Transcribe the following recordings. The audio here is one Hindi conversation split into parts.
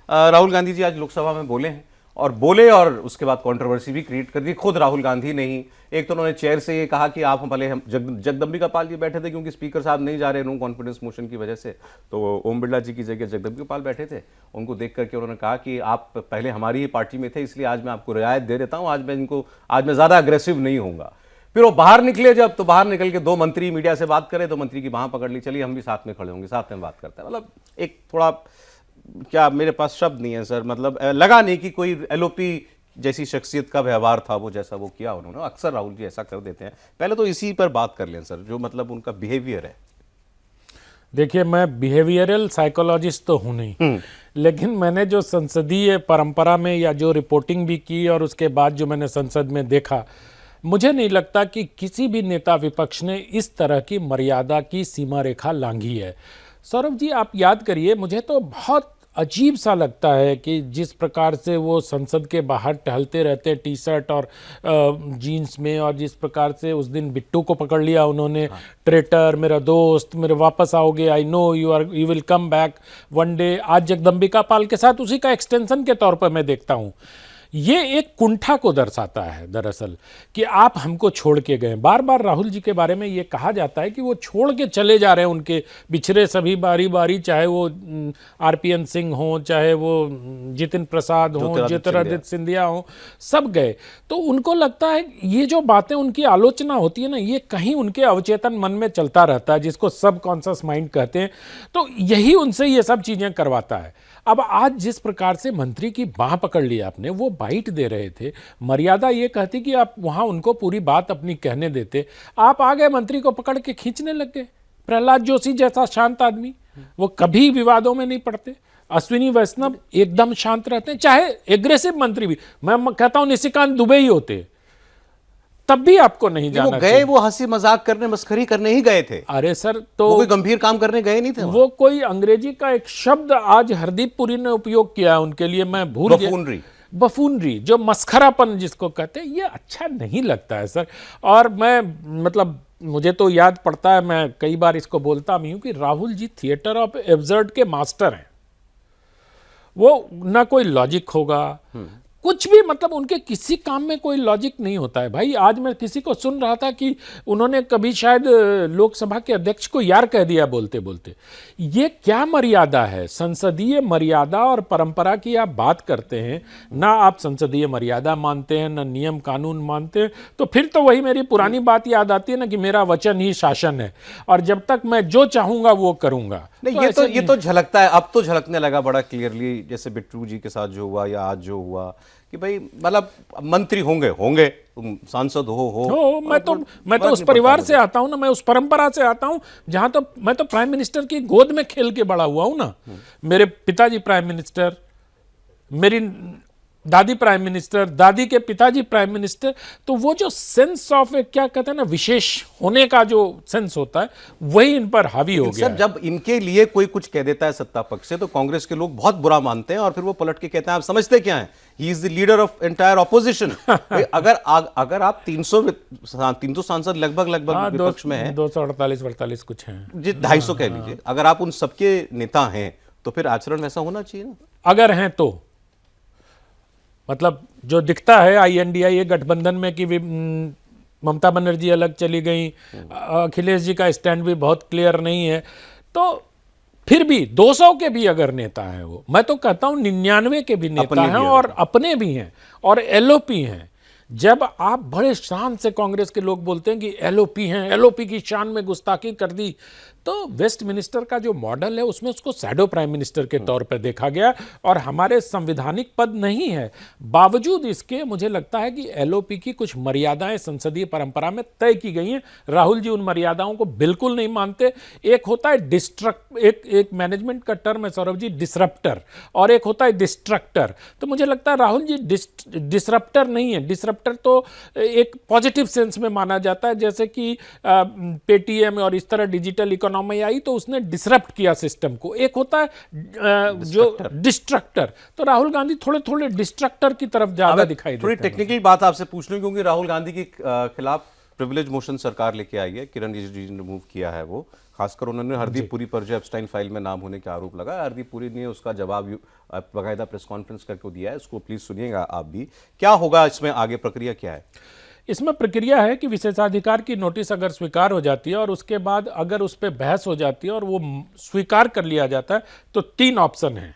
राहुल गांधी जी आज लोकसभा में बोले हैं और उसके बाद कंट्रोवर्सी भी क्रिएट कर दी। खुद राहुल गांधी ने ही एक तो उन्होंने चेयर से ये कहा कि आप हम भले हम जगदम्बिका पाल जी बैठे थे क्योंकि स्पीकर साहब नहीं जा रहे नो कॉन्फिडेंस मोशन की वजह से, तो ओम बिरला जी की जगह जगदम्बिका पाल बैठे थे। उनको देख करके उन्होंने कहा कि आप पहले हमारी ही पार्टी में थे इसलिए आज मैं आपको रियायत दे देता हूं, आज मैं ज्यादा अग्रेसिव नहीं होऊंगा। फिर वो बाहर निकले, जब तो बाहर निकल के दो मंत्री मीडिया से बात करे तो मंत्री की बाह पकड़ ली, चलिए हम भी साथ में खड़े होंगे, साथ में बात करते हैं। मतलब एक थोड़ा, क्या मेरे पास शब्द नहीं है सर, मतलब लगा नहीं कि कोई एलओपी जैसी शख्सियत का व्यवहार था वो, जैसा वो किया उन्होंने। अक्सर राहुल जी ऐसा कर देते हैं। पहले तो इसी पर बात कर लें सर, जो मतलब उनका बिहेवियर है। देखिए, मैं बिहेवियरल साइकोलॉजिस्ट तो हूं नहीं, लेकिन मैंने जो संसदीय परंपरा में या जो रिपोर्टिंग भी की और उसके बाद जो मैंने संसद में देखा, मुझे नहीं लगता कि किसी भी नेता विपक्ष ने इस तरह की मर्यादा की सीमा रेखा लांघी है। सौरभ जी, आप याद करिए, मुझे तो बहुत अजीब सा लगता है कि जिस प्रकार से वो संसद के बाहर टहलते रहते टी शर्ट और जीन्स में, और जिस प्रकार से उस दिन बिट्टू को पकड़ लिया उन्होंने, ट्रेटर, मेरा दोस्त, मेरे वापस आओगे, I know you will come back one day. आज जगदम्बिका पाल के साथ उसी का एक्सटेंशन के तौर पर मैं देखता हूँ। ये एक कुंठा को दर्शाता है दरअसल, कि आप हमको छोड़ के गए। बार बार राहुल जी के बारे में ये कहा जाता है कि वो छोड़ के चले जा रहे हैं उनके बिछड़े सभी बारी बारी, चाहे वो आरपीएन सिंह हो, चाहे वो जितिन प्रसाद हो, ज्योतिरादित्य सिंधिया हो, सब गए। तो उनको लगता है ये जो बातें उनकी आलोचना होती है ना, ये कहीं उनके अवचेतन मन में चलता रहता है, जिसको सब कॉन्शियस माइंड कहते हैं। तो यही उनसे ये सब चीज़ें करवाता है। अब आज जिस प्रकार से मंत्री की बाह पकड़ लिया आपने, वो बाइट दे रहे थे, मर्यादा ये कहती कि आप वहां उनको पूरी बात अपनी कहने देते, आप आ गए मंत्री को पकड़ के खींचने लग गए। प्रहलाद जोशी जैसा शांत आदमी, वो कभी विवादों में नहीं पड़ते। अश्विनी वैष्णव एकदम शांत रहते हैं, चाहे एग्रेसिव मंत्री भी, मैं कहता हूं निशिकांत दुबे ही होते तब भी आपको नहीं जाना वो गए, वो हंसी मजाक करने, मस्खरी करने ही गए थे। अरे सर, तो वो कोई गंभीर काम करने गए नहीं थे। वो कोई अंग्रेजी का एक शब्द आज हरदीप पुरी ने उपयोग किया उनके लिए, मैं भूल गया, बफूनरी, जो मस्खरापन जिसको कहते हैं, ये अच्छा नहीं लगता है सर। और मैं मतलब मुझे तो याद पड़ता है, मैं कई बार इसको बोलता भी हूं कि Rahul ji theatre of absurd के मास्टर हैं। वो ना कोई लॉजिक होगा, कुछ भी, मतलब उनके किसी काम में कोई लॉजिक नहीं होता है भाई। आज मैं किसी को सुन रहा था कि उन्होंने कभी शायद लोकसभा के अध्यक्ष को यार कह दिया बोलते बोलते। ये क्या मर्यादा है? संसदीय मर्यादा और परंपरा की आप बात करते हैं ना, आप संसदीय मर्यादा मानते हैं ना नियम कानून मानते हैं। तो फिर तो वही मेरी पुरानी बात याद आती है ना कि मेरा वचन ही शासन है, और जब तक मैं जो चाहूंगा वो करूंगा। नहीं, ये तो झलकता है, अब तो झलकने लगा बड़ा क्लियरली, जैसे बिट्टू जी के साथ जो हुआ या आज जो हुआ, कि भाई मतलब मंत्री होंगे, सांसद हो। मैं तो उस परिवार से आता हूं ना, मैं उस परंपरा से आता हूं जहां तो मैं तो प्राइम मिनिस्टर की गोद में खेल के बड़ा हुआ हूं ना। मेरे पिताजी प्राइम मिनिस्टर, मेरी दादी प्राइम मिनिस्टर, दादी के पिताजी प्राइम मिनिस्टर। तो वो जो सेंस ऑफ क्या कहते हैं ना, विशेष होने का जो सेंस होता है, वही इन पर हावी हो गया। सर, जब इनके लिए कोई कुछ कह देता है सत्ता पक्ष से, तो कांग्रेस के लोग बहुत बुरा मानते हैं और फिर वो पलट के कहते हैं आप समझते क्या हैं, he is the leader of entire opposition. अगर आप 300 सांसद लगभग विपक्ष में हैं, 248 कुछ हैं, 250 कह लीजिए, अगर आप उन सबके नेता हैं तो फिर आचरण वैसा होना चाहिए ना। अगर हैं तो मतलब जो दिखता है INDIA गठबंधन में कि ममता बनर्जी अलग चली गई, अखिलेश जी का स्टैंड भी बहुत क्लियर नहीं है, तो फिर भी 200 के भी अगर नेता हैं, वो मैं तो कहता हूं 99 के भी नेता हैं और अपने भी हैं और LOP हैं। जब आप बड़े शान से कांग्रेस के लोग बोलते हैं कि LOP हैं, LOP की शान में गुस्ताखी कर दी, तो वेस्ट मिनिस्टर का जो मॉडल है उसमें उसको शैडो प्राइम मिनिस्टर के तौर पर देखा गया और हमारे संवैधानिक पद नहीं है। बावजूद इसके मुझे लगता है कि LOP की कुछ मर्यादाएं संसदीय परंपरा में तय की गई हैं। राहुल जी उन मर्यादाओं को बिल्कुल नहीं मानते। एक होता है एक मैनेजमेंट का टर्म है सौरभ जी, डिसरप्टर, और एक होता है डिस्ट्रक्टर। तो मुझे लगता है राहुल जी डिसरप्टर नहीं है। डिसरप्टर तो एक पॉजिटिव सेंस में माना जाता है, जैसे कि पेटीएम और इस तरह डिजिटल इकोनॉमी आई तो उसने डिसरप्ट किया सिस्टम को। एक होता है जो डिस्ट्रक्टर। तो राहुल गांधी थोड़े थोड़े डिस्ट्रक्टर की तरफ ज्यादा दिखाई देते हैं। थोड़ी टेक्निकल बात आपसे पूछ लूं, क्योंकि राहुल गांधी के खिलाफ प्रिविलेज मोशन सरकार लेके आई है, किरण रिजिजू जी ने मूव किया है वो, खासकर उन्होंने हरदीप पुरी पर जो एप्स्टाइन फाइल में नाम होने के आरोप लगा, हरदीप पुरी ने उसका जवाब बाकायदा प्रेस कॉन्फ्रेंस करके दिया है, उसको प्लीज सुनिएगा आप भी। क्या होगा इसमें आगे, प्रक्रिया क्या है? इसमें प्रक्रिया है कि विशेषाधिकार की नोटिस अगर स्वीकार हो जाती है और उसके बाद अगर उस पर बहस हो जाती है और वो स्वीकार कर लिया जाता है तो 3 ऑप्शन हैं।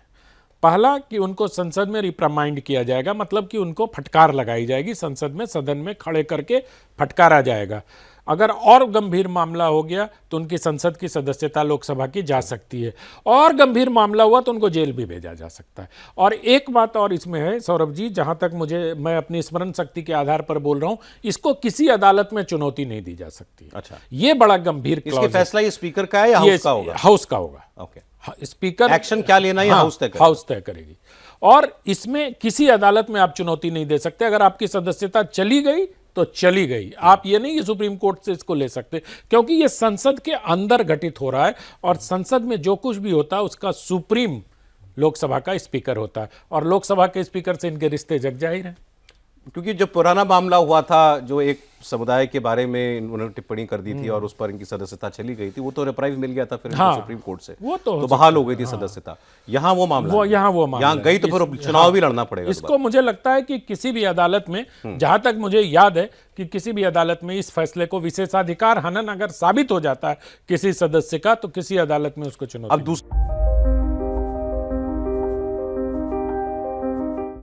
पहला कि उनको संसद में रिप्रामाइंड किया जाएगा, मतलब कि उनको फटकार लगाई जाएगी, संसद में सदन में खड़े करके फटकारा जाएगा। अगर और गंभीर मामला हो गया तो उनकी संसद की सदस्यता लोकसभा की जा सकती है, और गंभीर मामला हुआ तो उनको जेल भी भेजा जा सकता है। और एक बात और इसमें है सौरभ जी, जहां तक मैं अपनी स्मरण शक्ति के आधार पर बोल रहा हूं, इसको किसी अदालत में चुनौती नहीं दी जा सकती। अच्छा, ये बड़ा गंभीर इसके क्लॉज है। फैसला ये स्पीकर का है या हाउस का होगा? हाउस का होगा। ओके, स्पीकर एक्शन क्या लेना है हाउस तय करेगा। हाउस तय करेगी। और इसमें किसी अदालत में आप चुनौती नहीं दे सकते। अगर आपकी सदस्यता चली गई तो चली गई, आप ये नहीं कि सुप्रीम कोर्ट से इसको ले सकते, क्योंकि ये संसद के अंदर घटित हो रहा है और संसद में जो कुछ भी होता है उसका सुप्रीम लोकसभा का स्पीकर होता है, और लोकसभा के स्पीकर से इनके रिश्ते जग जाहिर हैं। क्योंकि जो पुराना मामला हुआ था, जो एक समुदाय के बारे में उन्होंने टिप्पणी कर दी थी और उस पर इनकी सदस्यता चली गई थी, वो तो रिप्राइज मिल गया था फिर इनको सुप्रीम कोर्ट से, वो तो बहाल हो गई थी सदस्यता। यहाँ वो मामला यहाँ गई तो फिर चुनाव भी लड़ना पड़ेगा इसको। मुझे लगता है कि किसी भी अदालत में, जहां तक मुझे याद है कि किसी भी अदालत में इस फैसले को विशेषाधिकार हनन अगर साबित हो जाता है किसी सदस्य का, तो किसी अदालत में उसको चुनौती। अब दूसरा